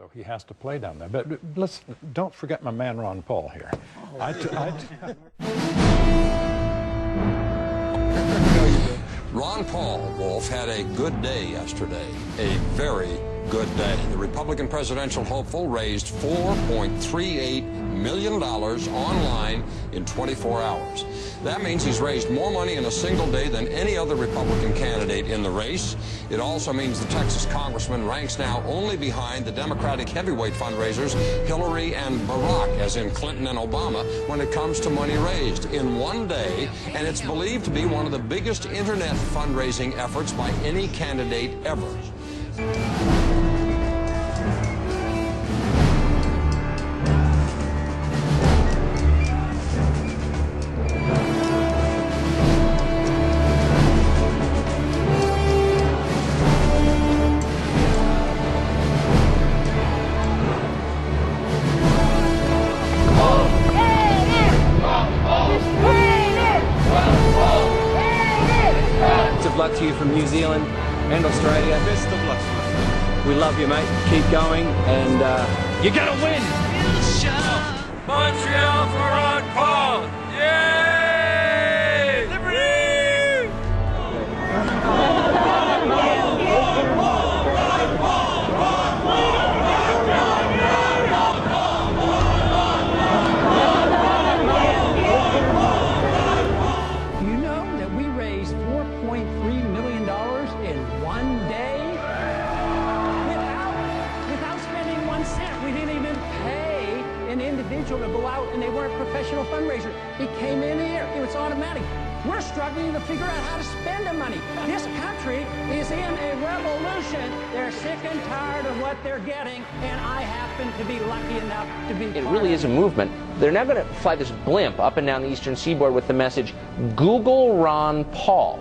So he has to play down there. But don't forget my man Ron Paul here. Ron Paul, Wolf, had a good day yesterday. A very good day. The Republican presidential hopeful raised $4.38 million online in 24 hours. That means he's raised more money in a single day than any other Republican candidate in the race. It also means the Texas congressman ranks now only behind the Democratic heavyweight fundraisers Hillary and Barack, as in Clinton and Obama, when it comes to money raised in one day. And it's believed to be one of the biggest internet fundraising efforts by any candidate ever. Luck to you from New Zealand and Australia. Best of luck. We love you, mate. Keep going, and you're gonna win. Montreal for Ron Paul. Yay! Liberty! You know that we raised $4.3 million in one day without spending 1 cent. We didn't even pay an individual to go out, and they weren't professional fundraisers. It came in here. It was automatic. We're struggling to figure out how to spend the money. This country is in a revolution. They're sick and tired of what they're getting, and I happen to be lucky enough to be It really is a movement. They're now going to fly this blimp up and down the eastern seaboard with the message, Google Ron Paul.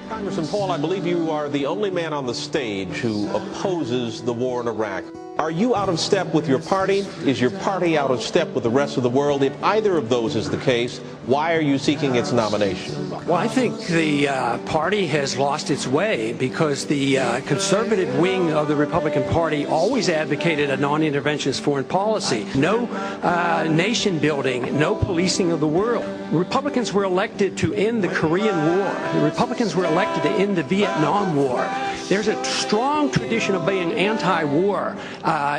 Congressman Paul, I believe you are the only man on the stage who opposes the war in Iraq. Are you out of step with your party? Is your party out of step with the rest of the world? If either of those is the case, why are you seeking its nomination? Well, I think the party has lost its way because the conservative wing of the Republican Party always advocated a non-interventionist foreign policy. No nation building, no policing of the world. Republicans were elected to end the Korean War. The Republicans were elected to end the Vietnam War. There's a strong tradition of being anti-war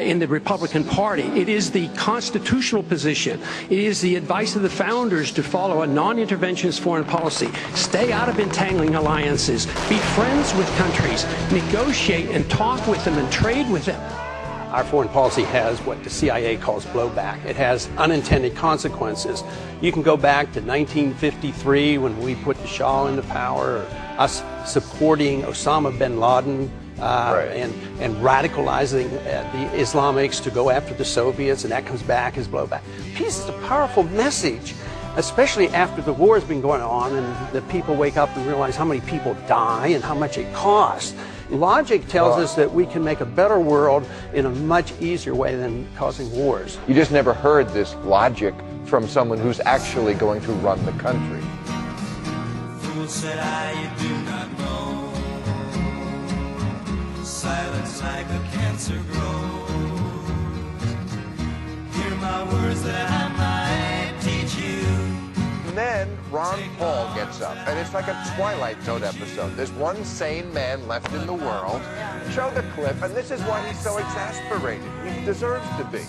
in the Republican Party. It is the constitutional position. It is the advice of the founders to follow a non-interventionist foreign policy. Stay out of entangling alliances. Be friends with countries. Negotiate and talk with them and trade with them. Our foreign policy has what the CIA calls blowback. It has unintended consequences. You can go back to 1953 when we put the Shah into power, or us supporting Osama bin Laden and radicalizing the Islamics to go after the Soviets, and that comes back as blowback. Peace is a powerful message, especially after the war has been going on and the people wake up and realize how many people die and how much it costs. Logic tells us that we can make a better world in a much easier way than causing wars. You just never heard this logic from someone who's actually going to run the country. Fool said I, you do not know. Silence like a cancer grows. Hear my words that I might teach you. And then Ron Paul gets up, and it's like a Twilight Zone episode. There's one sane man left in the world. Show the clip, and this is why he's so exasperated. He deserves to be.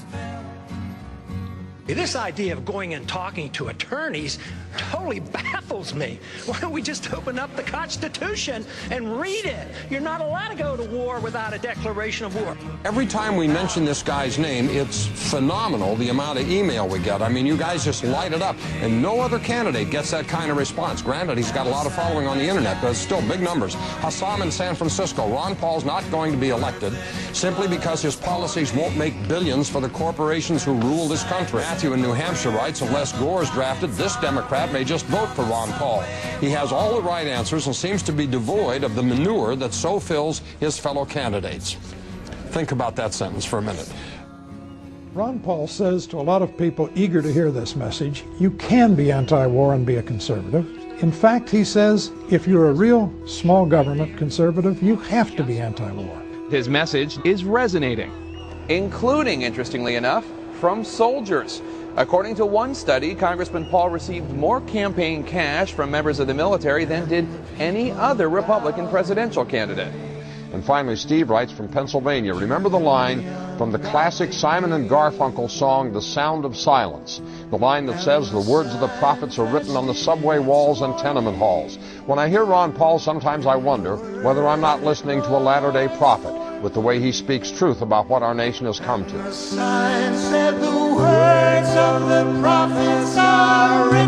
This idea of going and talking to attorneys totally baffles me. Why don't we just open up the Constitution and read it? You're not allowed to go to war without a declaration of war. Every time we mention this guy's name, it's phenomenal the amount of email we get. I mean, you guys just light it up, and no other candidate gets that kind of response. Granted, he's got a lot of following on the internet, but it's still big numbers. Hassan in San Francisco, Ron Paul's not going to be elected simply because his policies won't make billions for the corporations who rule this country. Matthew in New Hampshire writes, unless Gore is drafted, this Democrat may just vote for Ron Paul. He has all the right answers and seems to be devoid of the manure that so fills his fellow candidates. Think about that sentence for a minute. Ron Paul says to a lot of people eager to hear this message, you can be anti-war and be a conservative. In fact, he says, if you're a real small government conservative, you have to be anti-war. His message is resonating, including, interestingly enough, from soldiers. According to one study, Congressman Paul received more campaign cash from members of the military than did any other Republican presidential candidate. And finally, Steve writes from Pennsylvania, remember the line from the classic Simon and Garfunkel song, The Sound of Silence, the line that says the words of the prophets are written on the subway walls and tenement halls. When I hear Ron Paul, sometimes I wonder whether I'm not listening to a latter-day prophet with the way he speaks truth about what our nation has come to. The sign said the words of the prophets are written